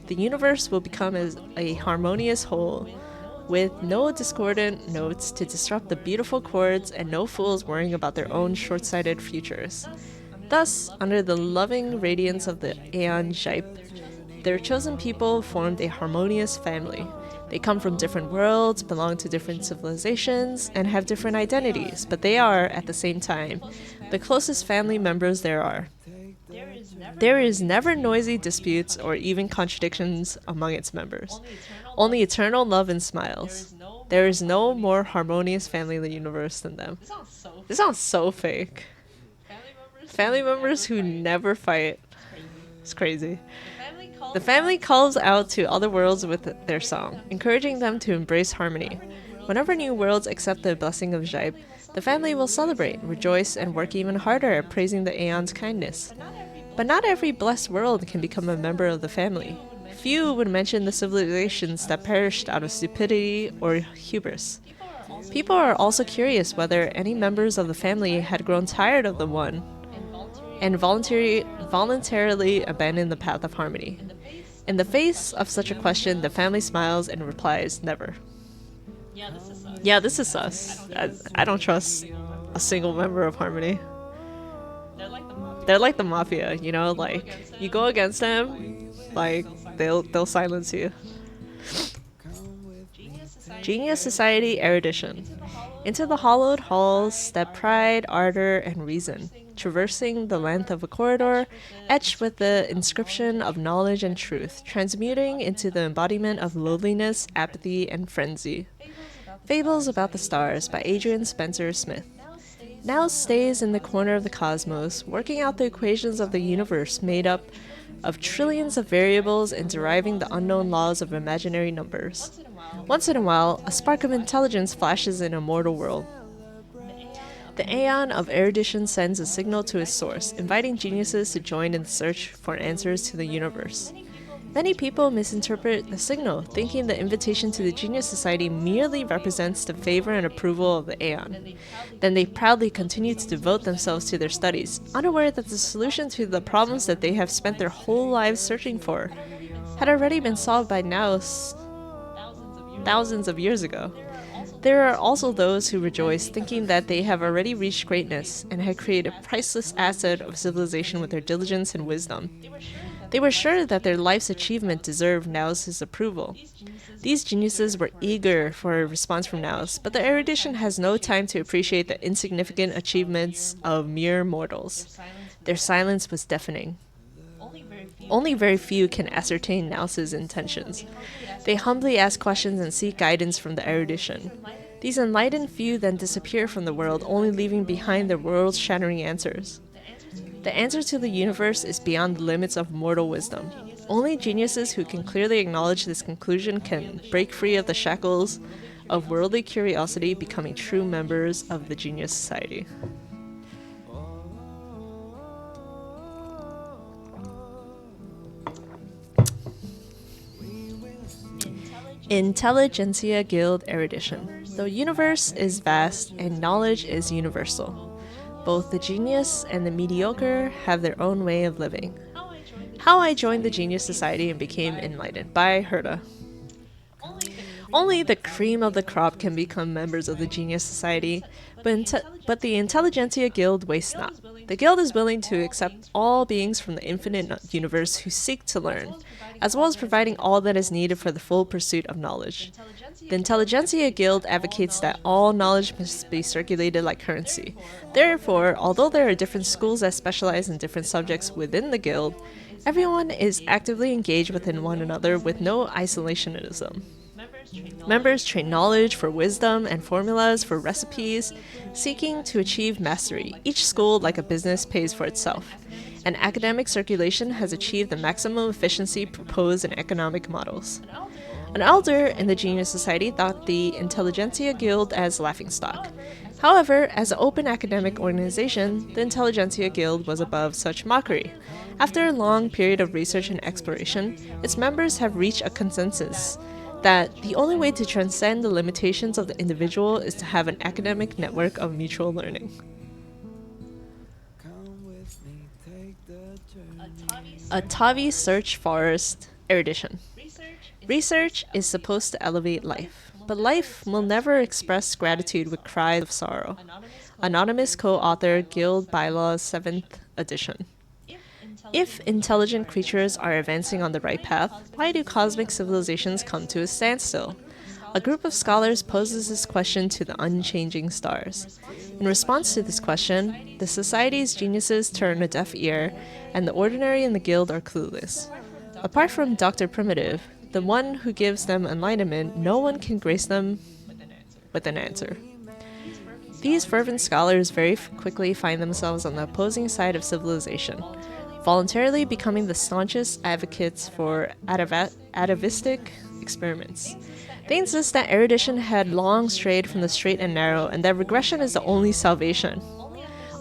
The universe will become as a harmonious whole, with no discordant notes to disrupt the beautiful chords and no fools worrying about their own short-sighted futures. Thus, under the loving radiance of the Aeon Jaip, their chosen people formed a harmonious family. They come from different worlds, belong to different civilizations, and have different identities, but they are, at the same time, the closest family members there are. There is never noisy disputes or even contradictions among its members. Only eternal love and smiles. There is no more harmonious family in the universe than them. This sounds so fake. Family members who never fight. It's crazy. The family calls out to other worlds with their song, encouraging them to embrace harmony. Whenever new worlds accept the blessing of Jaip, the family will celebrate, rejoice, and work even harder at praising the Aeon's kindness. But not every blessed world can become a member of the family. Few would mention the civilizations that perished out of stupidity or hubris. People are also curious whether any members of the family had grown tired of the one and voluntarily abandoned the path of harmony. In the face of such a question, the family smiles and replies, never. Yeah, this is us. I don't trust a single member of Harmony. They're like the mafia, you know, like you go against them, like they'll silence you. Genius Society Erudition. Into the hollowed halls step pride, ardor, and reason, traversing the length of a corridor, etched with the inscription of knowledge and truth, transmuting into the embodiment of lowliness, apathy, and frenzy. Fables About the Stars by Adrian Spencer Smith. Now stays in the corner of the cosmos, working out the equations of the universe made up of trillions of variables and deriving the unknown laws of imaginary numbers. Once in a while, a spark of intelligence flashes in a mortal world. The Aeon of Erudition sends a signal to its source, inviting geniuses to join in the search for answers to the universe. Many people misinterpret the signal, thinking the invitation to the Genius Society merely represents the favor and approval of the Aeon. Then they proudly continue to devote themselves to their studies, unaware that the solution to the problems that they have spent their whole lives searching for had already been solved by Nous thousands of years ago. There are also those who rejoice, thinking that they have already reached greatness and had created a priceless asset of civilization with their diligence and wisdom. They were sure that their life's achievement deserved Nous' approval. These geniuses were eager for a response from Nous, but the erudition has no time to appreciate the insignificant achievements of mere mortals. Their silence was deafening. Only very few can ascertain Nous' intentions. They humbly ask questions and seek guidance from the erudition. These enlightened few then disappear from the world, only leaving behind their world-shattering answers. The answer to the universe is beyond the limits of mortal wisdom. Only geniuses who can clearly acknowledge this conclusion can break free of the shackles of worldly curiosity, becoming true members of the Genius Society. Intelligentsia Guild Erudition. The universe is vast and knowledge is universal. Both the genius and the mediocre have their own way of living. How I Joined the Genius Society and Became Enlightened by Herta. Only the cream of the crop can become members of the Genius Society, but the Intelligentsia Guild wastes not. The Guild is willing to accept all beings from the infinite universe who seek to learn, as well as providing all that is needed for the full pursuit of knowledge. The Intelligentsia Guild advocates that all knowledge must be circulated like currency. Therefore, although there are different schools that specialize in different subjects within the Guild, everyone is actively engaged within one another with no isolationism. Members trade knowledge for wisdom and formulas for recipes, seeking to achieve mastery. Each school, like a business, pays for itself. And academic circulation has achieved the maximum efficiency proposed in economic models. An elder in the Genius Society thought the Intelligentsia Guild as laughingstock. However, as an open academic organization, the Intelligentsia Guild was above such mockery. After a long period of research and exploration, its members have reached a consensus that the only way to transcend the limitations of the individual is to have an academic network of mutual learning. Atavi Search Forest Erudition. Research is supposed to elevate life, but life will never express gratitude with cries of sorrow. Anonymous co-author Guild Bylaws 7th edition. If intelligent creatures are advancing on the right path, why do cosmic civilizations come to a standstill? A group of scholars poses this question to the unchanging stars. In response to this question, the Society's geniuses turn a deaf ear, and the ordinary in the Guild are clueless. Apart from Dr. Primitive, the one who gives them enlightenment, no one can grace them with an answer. These fervent scholars very quickly find themselves on the opposing side of civilization, voluntarily becoming the staunchest advocates for atavistic experiments. They insist that erudition had long strayed from the straight and narrow, and that regression is the only salvation.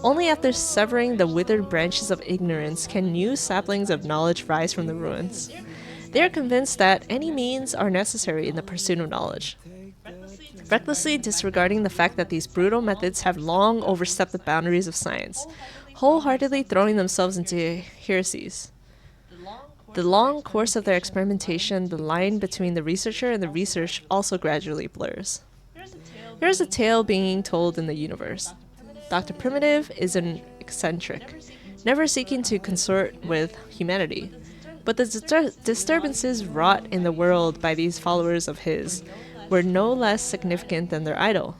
Only after severing the withered branches of ignorance can new saplings of knowledge rise from the ruins. They are convinced that any means are necessary in the pursuit of knowledge, recklessly disregarding the fact that these brutal methods have long overstepped the boundaries of science, wholeheartedly throwing themselves into heresies. The long course of their experimentation, the line between the researcher and the research also gradually blurs. There is a tale being told in the universe. Dr. Primitive is an eccentric, never seeking to consort with humanity. But the disturbances wrought in the world by these followers of his were no less significant than their idol.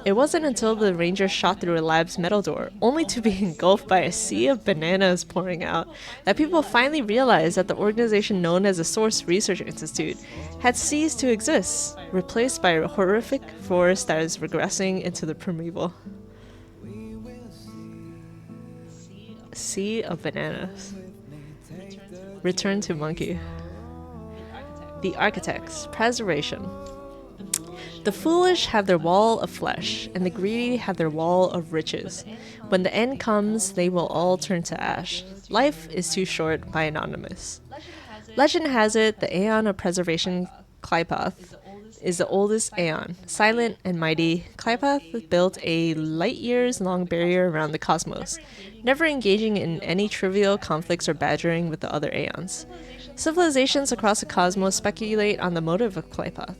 It wasn't until the ranger shot through a lab's metal door, only to be engulfed by a sea of bananas pouring out, that people finally realized that the organization known as the Source Research Institute had ceased to exist, replaced by a horrific force that is regressing into the primeval. Sea of bananas. Return to Monkey. The Architects. Preservation. The foolish have their wall of flesh, and the greedy have their wall of riches. When the end comes, they will all turn to ash. Life is too short by Anonymous. Legend has it the Aeon of Preservation, Qliphoth, is the oldest Aeon. Silent and mighty, Qliphoth built a light-years-long barrier around the cosmos, never engaging in any trivial conflicts or badgering with the other Aeons. Civilizations across the cosmos speculate on the motive of Qliphoth.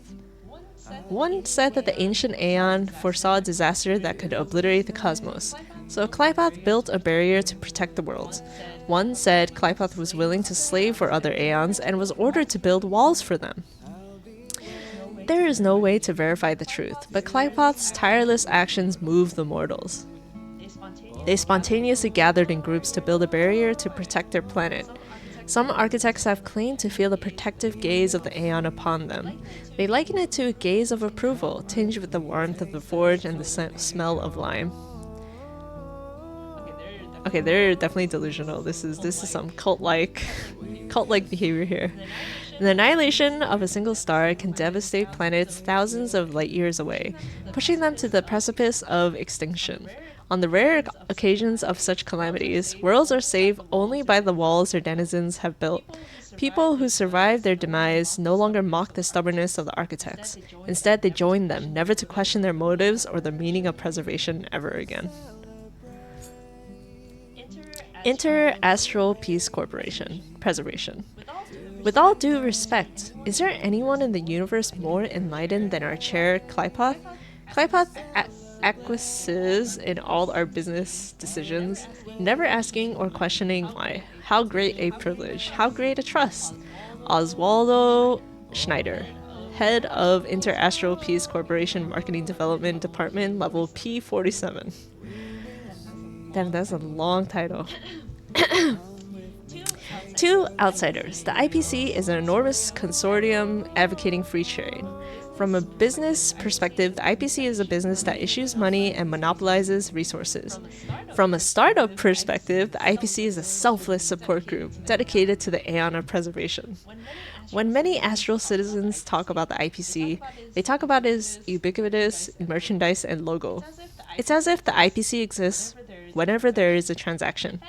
One said that the ancient Aeon foresaw a disaster that could obliterate the cosmos, so Qliphoth built a barrier to protect the world. One said Qliphoth was willing to slave for other Aeons and was ordered to build walls for them. There is no way to verify the truth, but Qliphoth's tireless actions moved the mortals. They spontaneously gathered in groups to build a barrier to protect their planet. Some architects have claimed to feel the protective gaze of the Aeon upon them. They liken it to a gaze of approval, tinged with the warmth of the forge and the smell of lime. Okay, they're definitely delusional. This is some cult-like behavior here. The annihilation of a single star can devastate planets thousands of light years away, pushing them to the precipice of extinction. On the rare occasions of such calamities, worlds are saved only by the walls their denizens have built. People who survive their demise no longer mock the stubbornness of the architects. Instead, they join them, never to question their motives or the meaning of preservation ever again. Inter-Astral Peace Corporation. Preservation. With all due respect, is there anyone in the universe more enlightened than our chair, Klipoth? Klipoth acquiesces in all our business decisions, never asking or questioning why. How great a privilege, how great a trust. Oswaldo Schneider, head of Inter-Astral Peace Corporation Marketing Development Department, level P47. Damn, that's a long title. To outsiders, the IPC is an enormous consortium advocating free trade. From a business perspective, the IPC is a business that issues money and monopolizes resources. From a startup perspective, the IPC is a selfless support group dedicated to the aeon of preservation. When many astral citizens talk about the IPC, they talk about its ubiquitous merchandise and logo. It's as if the IPC exists whenever there is a transaction.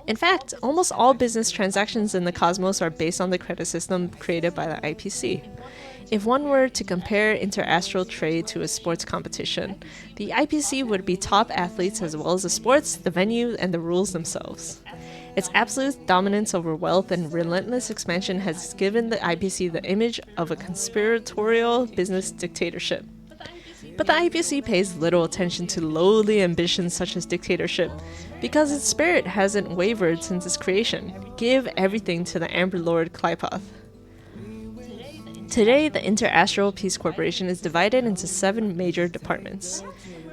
In fact, almost all business transactions in the cosmos are based on the credit system created by the IPC. If one were to compare inter-astral trade to a sports competition, the IPC would be top athletes as well as the sports, the venue, and the rules themselves. Its absolute dominance over wealth and relentless expansion has given the IPC the image of a conspiratorial business dictatorship. But the IPC pays little attention to lowly ambitions such as dictatorship, because its spirit hasn't wavered since its creation. Give everything to the Amber Lord Klipoth. Today, the Inter-Astral Peace Corporation is divided into 7 major departments.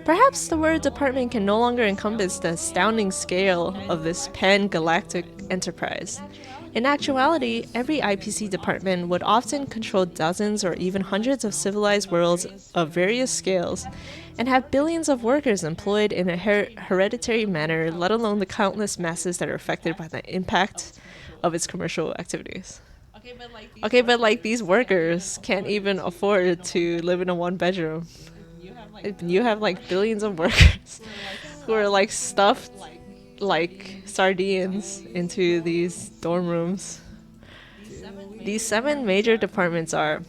Perhaps the word department can no longer encompass the astounding scale of this pan-galactic enterprise. In actuality, every IPC department would often control dozens or even hundreds of civilized worlds of various scales, and have billions of workers employed in a hereditary manner, let alone the countless masses that are affected by the impact of its commercial activities. Okay, but like these workers can't even afford to live in a one-bedroom. You have like billions of workers who are like stuffed like sardines into these dorm rooms. These 7 major departments are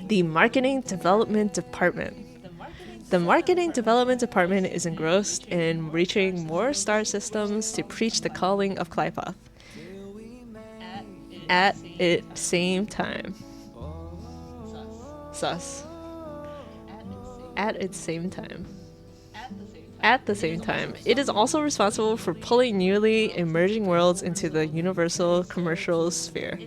the Marketing Development Department. The Marketing Development Department is engrossed in reaching more star systems to preach the calling of Klipoth. At its same time. Sus. At its same time. At the same time, it is also responsible for pulling newly emerging worlds into the universal commercial sphere.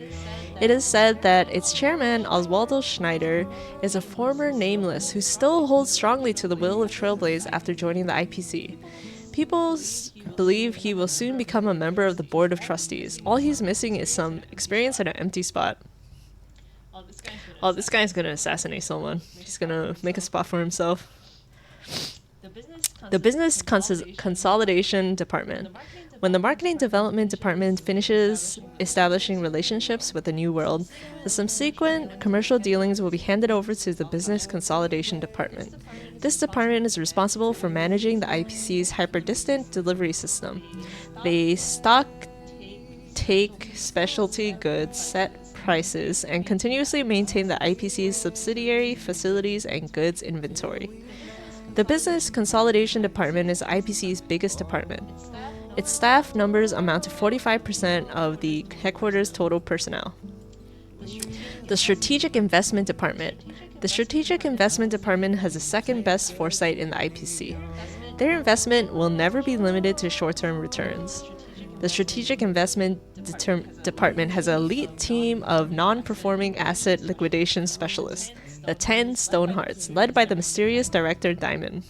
It is said that its chairman, Oswaldo Schneider, is a former nameless who still holds strongly to the will of Trailblaze after joining the IPC. People believe he will soon become a member of the board of trustees. All he's missing is some experience at an empty spot. Oh, this guy's gonna assassinate someone. He's gonna make a spot for himself. The Business Consolidation Department. When the Marketing Development Department finishes establishing relationships with the New World, the subsequent commercial dealings will be handed over to the Business Consolidation Department. This department is responsible for managing the IPC's hyper-distant delivery system. They stock, take specialty goods, set prices, and continuously maintain the IPC's subsidiary facilities and goods inventory. The Business Consolidation Department is IPC's biggest department. Its staff numbers amount to 45% of the headquarters' total personnel. The Strategic Investment Department. The Strategic Investment Department has the second best foresight in the IPC. Their investment will never be limited to short-term returns. The Strategic Investment Department has an elite team of non-performing asset liquidation specialists, the 10 Stonehearts, led by the mysterious director Diamond.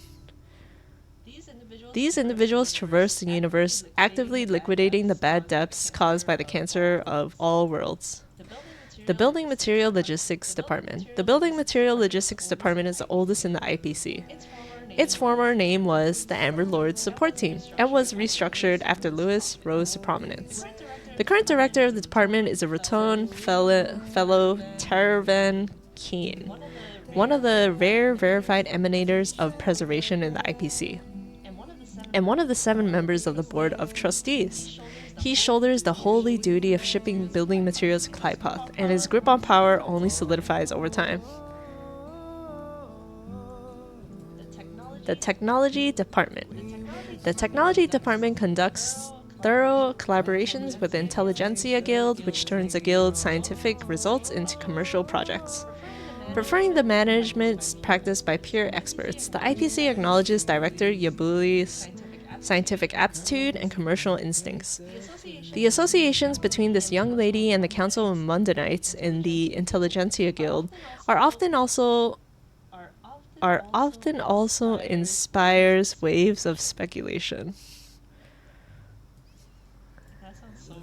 These individuals traverse the universe, actively liquidating the bad debts caused by the cancer of all worlds. The Building Material Logistics Department. The Building Material Logistics Department is the oldest in the IPC. Its former name was the Amber Lord Support Team and was restructured after Lewis rose to prominence. The current director of the department is a Raton fellow Taravan Keen, one of the rare verified emanators of preservation in the IPC. and one of the 7 members of the Board of Trustees. He shoulders the holy duty of shipping building materials to Clypath, and his grip on power only solidifies over time. The Technology Department. The Technology Department conducts thorough collaborations with the Intelligentsia Guild, which turns the guild's scientific results into commercial projects. Preferring the management practiced by peer experts, the IPC acknowledges Director Yabuli's scientific aptitude and commercial instincts. The associations between this young lady and the Council of Mundanites in the Intelligentsia Guild are often also inspires waves of speculation.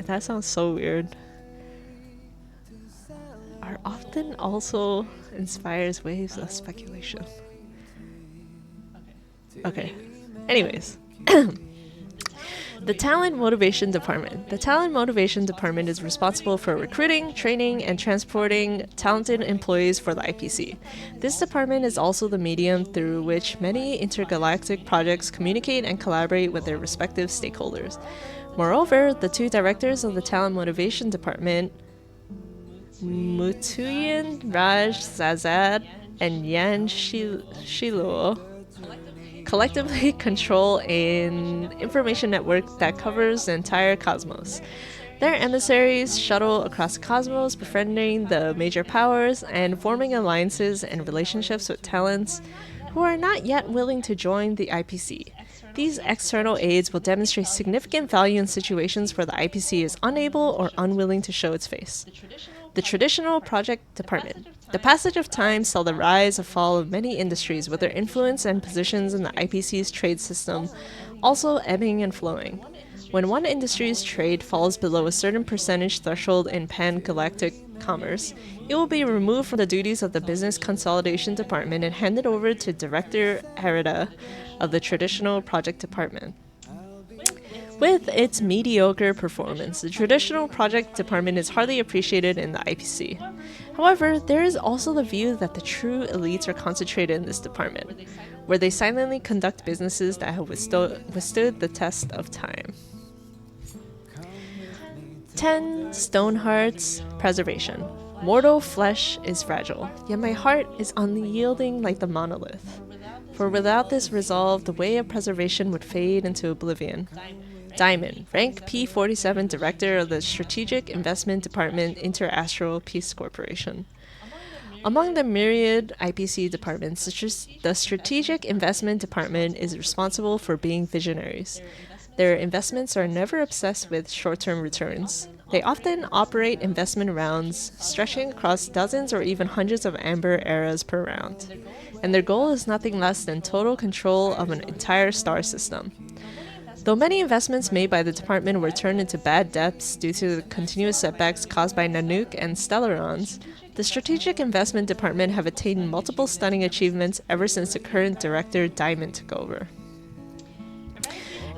That sounds so weird. Are often also inspires waves of speculation. Okay. Anyways. The Talent Motivation Department. The Talent Motivation Department is responsible for recruiting, training, and transporting talented employees for the IPC. This department is also the medium through which many intergalactic projects communicate and collaborate with their respective stakeholders. Moreover, the 2 directors of the Talent Motivation Department, Mutuyan Raj Zazad and Yan Shiluo, collectively control an information network that covers the entire cosmos. Their emissaries shuttle across the cosmos, befriending the major powers and forming alliances and relationships with talents who are not yet willing to join the IPC. These external aids will demonstrate significant value in situations where the IPC is unable or unwilling to show its face. The Traditional Project Department. The passage of time saw the rise and fall of many industries with their influence and positions in the IPC's trade system also ebbing and flowing. When one industry's trade falls below a certain percentage threshold in pan-galactic commerce, it will be removed from the duties of the Business Consolidation Department and handed over to Director Herida of the Traditional Project Department. With its mediocre performance, the Traditional Project Department is hardly appreciated in the IPC. However, there is also the view that the true elites are concentrated in this department, where they silently conduct businesses that have withstood the test of time. 10 Stonehearts Preservation. Mortal flesh is fragile, yet my heart is unyielding like the monolith. For without this resolve, the way of preservation would fade into oblivion. Diamond, rank P47, Director of the Strategic Investment Department, Interastral Peace Corporation. Among the myriad IPC departments, the Strategic Investment Department is responsible for being visionaries. Their investments are never obsessed with short-term returns. They often operate investment rounds, stretching across dozens or even hundreds of amber eras per round. And their goal is nothing less than total control of an entire star system. Though many investments made by the department were turned into bad debts due to the continuous setbacks caused by Nanook and Stellarons, the Strategic Investment Department have attained multiple stunning achievements ever since the current director Diamond took over.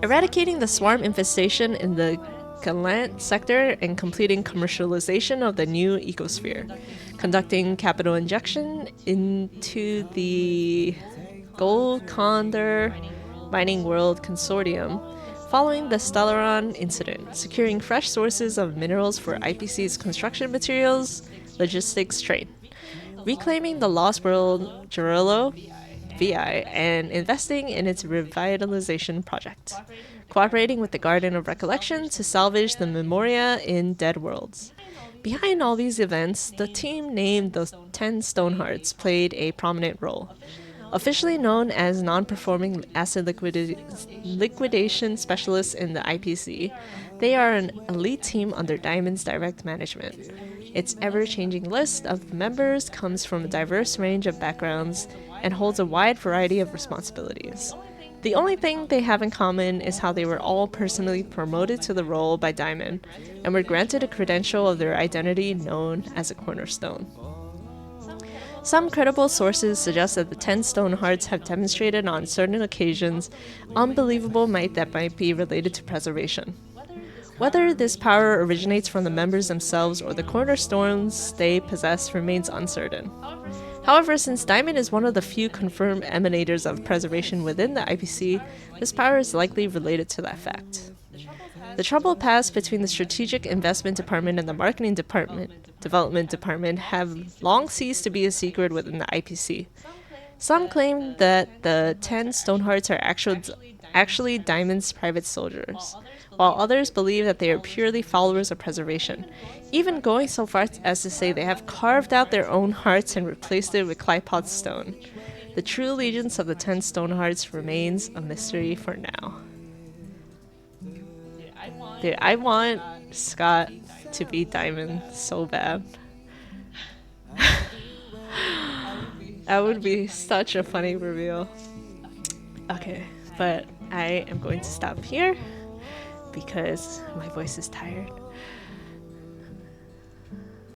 Eradicating the swarm infestation in the Galant sector and completing commercialization of the new ecosphere. Conducting capital injection into the Golconda Mining World Consortium following the Stellaron incident, securing fresh sources of minerals for IPC's construction materials, logistics trade, reclaiming the Lost World Jorullo VI, and investing in its revitalization project, cooperating with the Garden of Recollection to salvage the Memoria in Dead Worlds. Behind all these events, the team named the 10 Stonehearts played a prominent role. Officially known as non-performing asset liquidation specialists in the IPC, they are an elite team under Diamond's direct management. Its ever-changing list of members comes from a diverse range of backgrounds and holds a wide variety of responsibilities. The only thing they have in common is how they were all personally promoted to the role by Diamond and were granted a credential of their identity known as a cornerstone. Some credible sources suggest that the 10 Stonehearts have demonstrated on certain occasions unbelievable might that might be related to preservation. Whether this power originates from the members themselves or the cornerstones they possess remains uncertain. However, since Diamond is one of the few confirmed emanators of preservation within the IPC, this power is likely related to that fact. The troubled past between the Strategic Investment Department and the Marketing Development Department have long ceased to be a secret within the IPC. Some claim that the 10 Stonehearts are actually Diamond's private soldiers, while others believe that they are purely followers of preservation, even going so far as to say they have carved out their own hearts and replaced it with Clypod's stone. The true allegiance of the 10 Stonehearts remains a mystery for now. Dude, I want Scott to be Diamond so bad. That would be such a funny reveal. Okay, but I am going to stop here because my voice is tired.